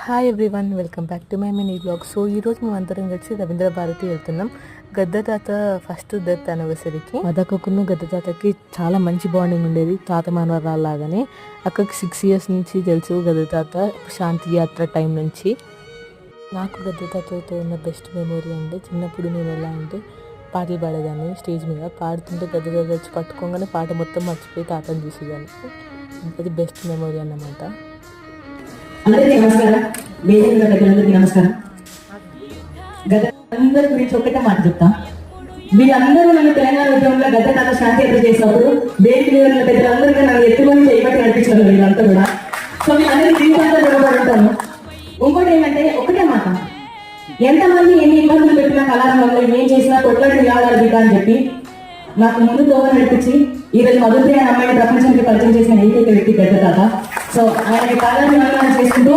Hi everyone, welcome back to my mini blog. So ఈరోజు మేము అందరం కలిసి రవీంద్ర భారతి వెళ్తున్నాం. గద్ద తాత ఫస్ట్ డెత్ యానివర్సరీకి. మదకకును గద్ద తాతకి చాలా మంచి బాండింగ్ ఉండేది, తాత మనవరాల్లాగానే. అక్కకి 6 years నుంచి తెలుసు గద్ద తాత, శాంతి యాత్ర టైం నుంచి. నాకు గద్ద తాతతో ఉన్న బెస్ట్ మెమొరీ అంటే, చిన్నప్పుడు నేను ఎలా అంటే పాటలు పాడేదాన్ని స్టేజ్ మీద. పాడుతుంటే గద్ద తాత వచ్చి పట్టుకోగానే పాట మొత్తం మర్చిపోయి తాతను చూసేదాన్ని. అది బెస్ట్ మెమొరీ అన్నమాట. అందరికీ నమస్కారం. వేదిక దగ్గరందరికీ నమస్కారం. గత అందరి గురించి ఒకటే మాట చెప్తా. వీళ్ళందరూ నన్ను తెలంగాణ ఉద్యమంలో గద్ద తాత శాంతి యాత్ర చేసినప్పుడు వేదిక మీద ఉన్న పెద్దలందరికీ నన్ను ఎత్తుకొని చేయబట్టి నడిపించారు వీళ్ళంతా కూడా. సో వీళ్ళందరికీ జీవితాంతా రుణపడి ఉంటాను. ఇంకోటి ఏంటంటే ఒకటే మాట, ఎంతమంది ఎన్ని ఇబ్బందులు పెట్టినా కళారంగంలో ఏం చేసినా కొట్లాడి నిలబడాలి బిడ్డ అని చెప్పి నాకు ముందు తోవ నడిపించి ఈ రోజు మధుప్రియ అనే అమ్మాయిని ప్రపంచానికి పరిచయం చేసిన ఏకైక వ్యక్తి గద్ద తాత. సో ఆయనకి కాలాన్ని చేసుకుంటూ